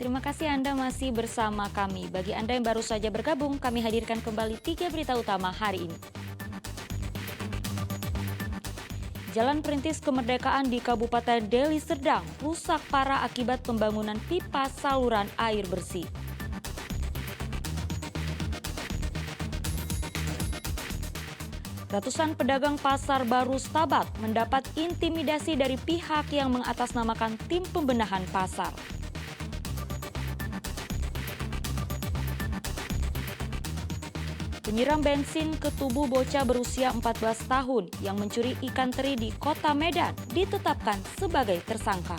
Terima kasih Anda masih bersama kami. Bagi Anda yang baru saja bergabung, kami hadirkan kembali 3 berita utama hari ini. Jalan Perintis Kemerdekaan di Kabupaten Deli Serdang rusak parah akibat pembangunan pipa saluran air bersih. Ratusan pedagang pasar baru Stabat mendapat intimidasi dari pihak yang mengatasnamakan tim pembenahan pasar. Penyiram bensin ke tubuh bocah berusia 14 tahun yang mencuri ikan teri di Kota Medan ditetapkan sebagai tersangka.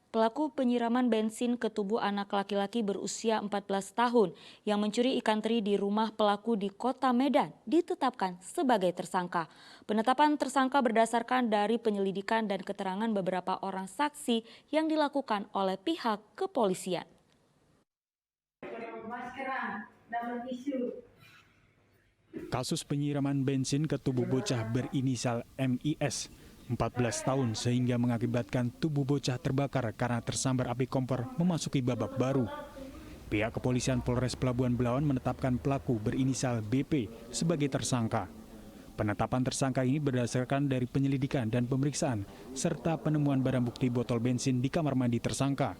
Pelaku penyiraman bensin ke tubuh anak laki-laki berusia 14 tahun yang mencuri ikan teri di rumah pelaku di Kota Medan ditetapkan sebagai tersangka. Penetapan tersangka berdasarkan dari penyelidikan dan keterangan beberapa orang saksi yang dilakukan oleh pihak kepolisian. Kasus penyiraman bensin ke tubuh bocah berinisial MIS 14 tahun sehingga mengakibatkan tubuh bocah terbakar karena tersambar api kompor memasuki babak baru. Pihak kepolisian Polres Pelabuhan Belawan menetapkan pelaku berinisial BP sebagai tersangka. Penetapan tersangka ini berdasarkan dari penyelidikan dan pemeriksaan serta penemuan barang bukti botol bensin di kamar mandi tersangka.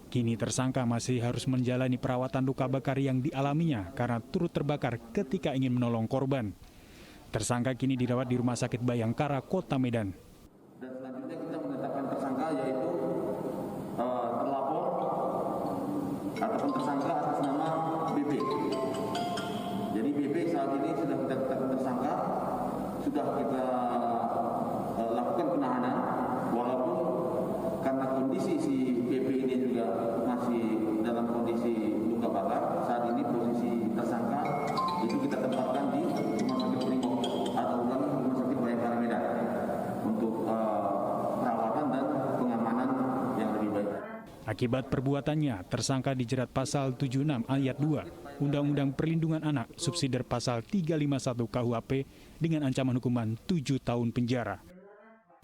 Kini tersangka masih harus menjalani perawatan luka bakar yang dialaminya karena turut terbakar ketika ingin menolong korban. Tersangka kini dirawat di Rumah Sakit Bayangkara, Kota Medan. Dan selanjutnya kita menetapkan tersangka yaitu terlapor ataupun tersangka atas nama BP. Jadi BP saat ini sudah kita tetapkan tersangka, sudah kita lakukan penahanan, walaupun karena kondisi si BP ini juga masih dalam kondisi luka bakar. Saat ini posisi tersangka itu kita tempatkan di Rumah Sakit Primok atau Rumah Sakit Bayangkara Medan untuk perawatan dan pengamanan yang lebih baik. Akibat perbuatannya, tersangka dijerat pasal 76 ayat 2 Undang-Undang Perlindungan Anak subsidiar pasal 351 KUHP dengan ancaman hukuman 7 tahun penjara.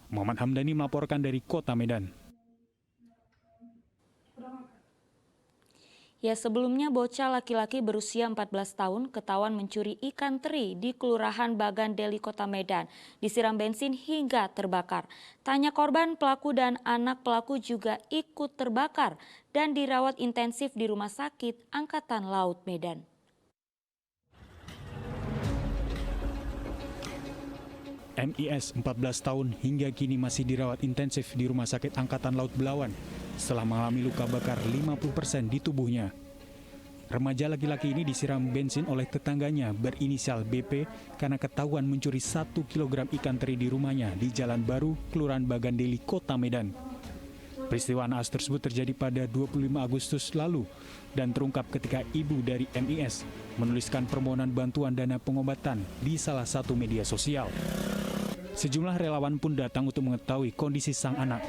Muhammad Hamdani melaporkan dari Kota Medan. Ya, sebelumnya bocah laki-laki berusia 14 tahun ketahuan mencuri ikan teri di Kelurahan Bagan Deli, Kota Medan, disiram bensin hingga terbakar. Tanya korban, pelaku dan anak pelaku juga ikut terbakar dan dirawat intensif di Rumah Sakit Angkatan Laut Medan. MIS 14 tahun hingga kini masih dirawat intensif di Rumah Sakit Angkatan Laut Belawan setelah mengalami luka bakar 50% di tubuhnya. Remaja laki-laki ini disiram bensin oleh tetangganya berinisial BP karena ketahuan mencuri 1 kg ikan teri di rumahnya di Jalan Baru, Kelurahan Bagan Deli, Kota Medan. Peristiwa naas tersebut terjadi pada 25 Agustus lalu dan terungkap ketika ibu dari MIS menuliskan permohonan bantuan dana pengobatan di salah satu media sosial. Sejumlah relawan pun datang untuk mengetahui kondisi sang anak.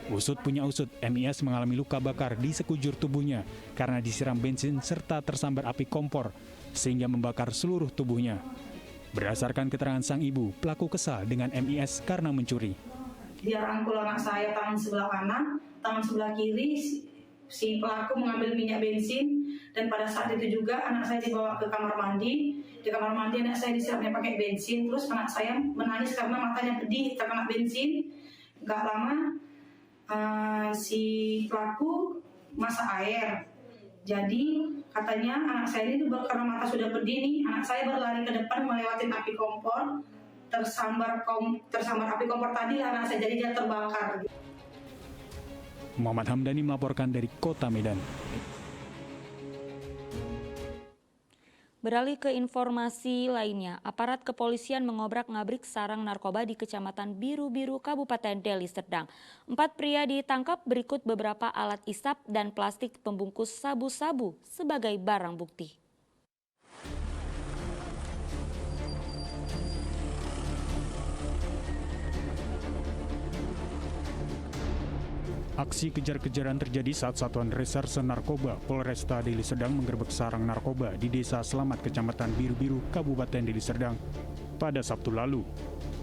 Usut punya usut, MIS mengalami luka bakar di sekujur tubuhnya karena disiram bensin serta tersambar api kompor sehingga membakar seluruh tubuhnya. Berdasarkan keterangan sang ibu, pelaku kesal dengan MIS karena mencuri. Dia rangkul anak saya tangan sebelah kanan, tangan sebelah kiri, si pelaku mengambil minyak bensin dan pada saat itu juga anak saya dibawa ke kamar mandi. Di kamar mandi anak saya disiramnya pakai bensin, terus anak saya menangis karena matanya pedih terkena bensin. Gak lama si pelaku masak air. Jadi katanya anak saya ini karena mata sudah pedih nih, anak saya berlari ke depan melewati api kompor, tersambar api kompor tadi anak saya, jadi dia terbakar. Muhammad Hamdani melaporkan dari Kota Medan. Beralih ke informasi lainnya, aparat kepolisian mengobrak-ngabrik sarang narkoba di Kecamatan Biru-Biru, Kabupaten Deli Serdang. 4 pria ditangkap berikut beberapa alat isap dan plastik pembungkus sabu-sabu sebagai barang bukti. Aksi kejar-kejaran terjadi saat Satuan Reserse Narkoba Polresta Deli Serdang menggerebek sarang narkoba di Desa Selamat, Kecamatan Biru-Biru, Kabupaten Deli Serdang pada Sabtu lalu.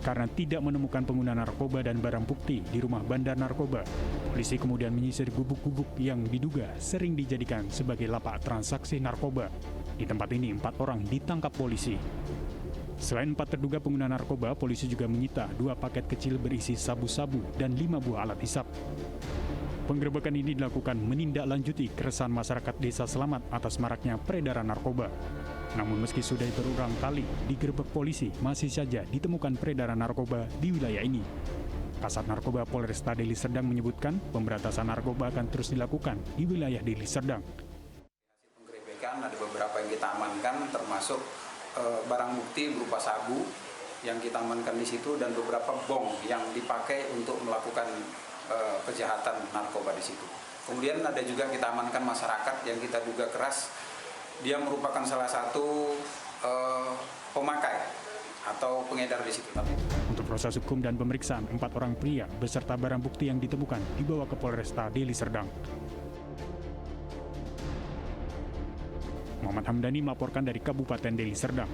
Karena tidak menemukan pengguna narkoba dan barang bukti di rumah bandar narkoba, polisi kemudian menyisir gubuk-gubuk yang diduga sering dijadikan sebagai lapak transaksi narkoba. Di tempat ini 4 orang ditangkap polisi. Selain 4 terduga pengguna narkoba, polisi juga menyita 2 paket kecil berisi sabu-sabu dan 5 buah alat hisap. Penggerebekan ini dilakukan menindaklanjuti keresahan masyarakat Desa Selamat atas maraknya peredaran narkoba. Namun meski sudah berulang kali digerebek polisi, masih saja ditemukan peredaran narkoba di wilayah ini. Kasat Narkoba Polresta Deli Serdang menyebutkan pemberantasan narkoba akan terus dilakukan di wilayah Deli Serdang. Penggerebekan ada beberapa yang kita amankan, termasuk barang bukti berupa sabu yang kita amankan di situ dan beberapa bong yang dipakai untuk melakukan kejahatan narkoba di situ. Kemudian ada juga kita amankan masyarakat yang kita duga keras, dia merupakan salah satu pemakai atau pengedar di situ. Untuk proses hukum dan pemeriksaan, 4 orang pria beserta barang bukti yang ditemukan dibawa ke Polresta Deli Serdang. Muhammad Hamdani melaporkan dari Kabupaten Deli Serdang.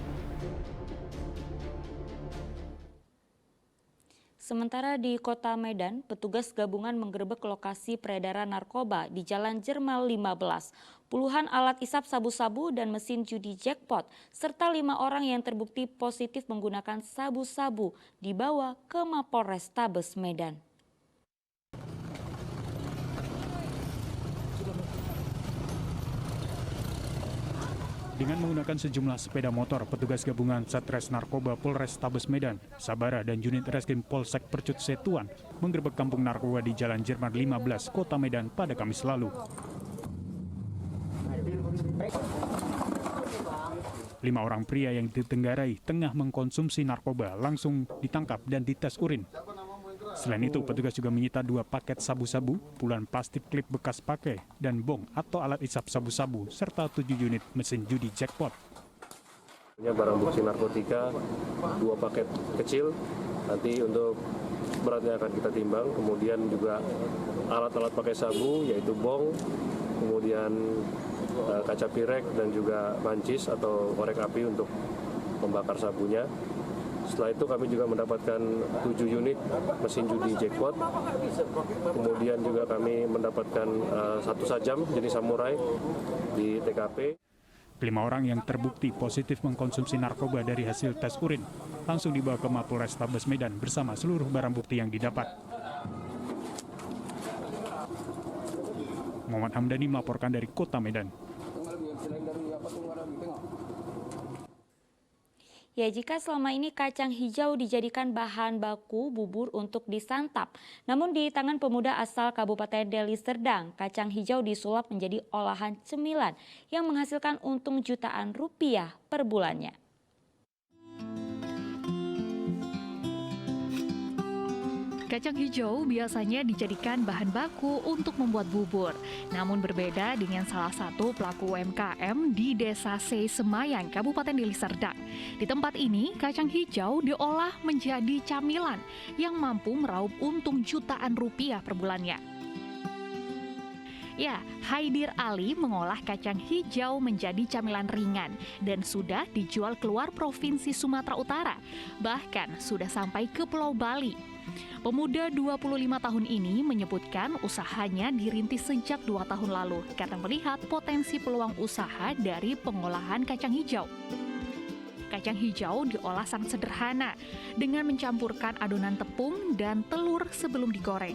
Sementara di Kota Medan, petugas gabungan menggerebek lokasi peredaran narkoba di Jalan Jermal 15. Puluhan alat isap sabu-sabu dan mesin judi jackpot, serta 5 orang yang terbukti positif menggunakan sabu-sabu dibawa ke Mapolrestabes Medan. Dengan menggunakan sejumlah sepeda motor, petugas gabungan Satres Narkoba Polrestabes Medan, Sabara dan unit Reskrim Polsek Percut Setuan menggerebek kampung narkoba di Jalan Jerman 15, Kota Medan pada Kamis lalu. 5 orang pria yang ditenggarai tengah mengkonsumsi narkoba langsung ditangkap dan dites urin. Selain itu, petugas juga menyita 2 paket sabu-sabu, puluhan plastik klip bekas pakai, dan bong atau alat isap sabu-sabu, serta 7 unit mesin judi jackpot. Barang bukti narkotika, 2 paket kecil, nanti untuk beratnya akan kita timbang, kemudian juga alat-alat pakai sabu, yaitu bong, kemudian kaca pirek, dan juga mancis atau korek api untuk membakar sabunya. Setelah itu kami juga mendapatkan 7 unit mesin judi jackpot. Kemudian juga kami mendapatkan 1 sajam jenis samurai di TKP. 5 orang yang terbukti positif mengkonsumsi narkoba dari hasil tes urin langsung dibawa ke Mapolrestabes Medan bersama seluruh barang bukti yang didapat. Muhammad Hamdani melaporkan dari Kota Medan. Ya, jika selama ini kacang hijau dijadikan bahan baku bubur untuk disantap, namun di tangan pemuda asal Kabupaten Deli Serdang, kacang hijau disulap menjadi olahan cemilan yang menghasilkan untung jutaan rupiah per bulannya. Kacang hijau biasanya dijadikan bahan baku untuk membuat bubur. Namun berbeda dengan salah satu pelaku UMKM di Desa C Semayang, Kabupaten Deli Serdang. Di tempat ini, kacang hijau diolah menjadi camilan yang mampu meraup untung jutaan rupiah per bulannya. Ya, Haidir Ali mengolah kacang hijau menjadi camilan ringan dan sudah dijual keluar Provinsi Sumatera Utara, bahkan sudah sampai ke Pulau Bali. Pemuda 25 tahun ini menyebutkan usahanya dirintis sejak 2 tahun lalu karena melihat potensi peluang usaha dari pengolahan kacang hijau. Kacang hijau diolah sangat sederhana dengan mencampurkan adonan tepung dan telur sebelum digoreng.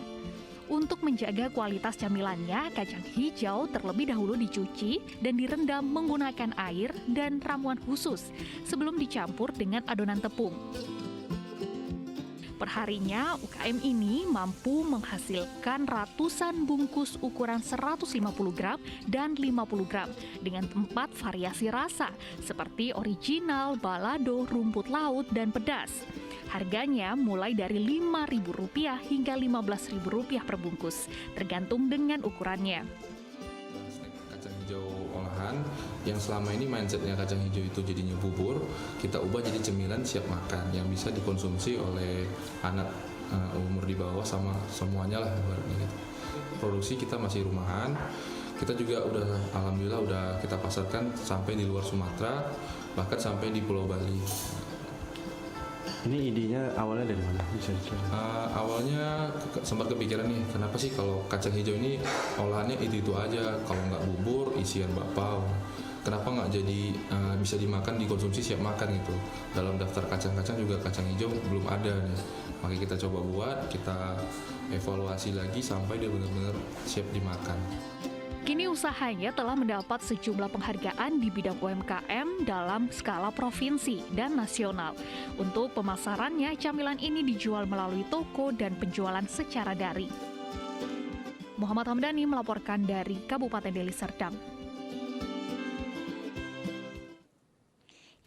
Untuk menjaga kualitas camilannya, kacang hijau terlebih dahulu dicuci dan direndam menggunakan air dan ramuan khusus sebelum dicampur dengan adonan tepung. Perharinya, UKM ini mampu menghasilkan ratusan bungkus ukuran 150 gram dan 50 gram dengan 4 variasi rasa seperti original, balado, rumput laut, dan pedas. Harganya mulai dari Rp5.000 hingga Rp15.000 per bungkus, tergantung dengan ukurannya. Kacang hijau olahan yang selama ini mindsetnya kacang hijau itu jadinya bubur, kita ubah jadi cemilan siap makan yang bisa dikonsumsi oleh anak umur di bawah sama semuanya lah ibaratnya gitu. Produksi kita masih rumahan. Kita juga alhamdulillah udah kita pasarkan sampai di luar Sumatera, bahkan sampai di Pulau Bali. Ini idenya awalnya dari mana? Awalnya sempat kepikiran nih, kenapa sih kalau kacang hijau ini olahannya itu aja, kalau nggak bubur isian bakpao. Kenapa nggak jadi bisa dimakan, dikonsumsi siap makan gitu. Dalam daftar kacang-kacang juga kacang hijau belum ada nih. Makanya kita coba buat, kita evaluasi lagi sampai dia benar-benar siap dimakan. Kini usahanya telah mendapat sejumlah penghargaan di bidang UMKM dalam skala provinsi dan nasional. Untuk pemasarannya, camilan ini dijual melalui toko dan penjualan secara daring. Muhammad Hamdani melaporkan dari Kabupaten Deli Serdang.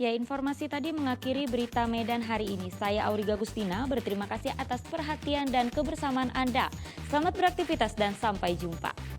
Ya, informasi tadi mengakhiri berita Medan hari ini. Saya Auriga Gustina, berterima kasih atas perhatian dan kebersamaan Anda. Selamat beraktivitas dan sampai jumpa.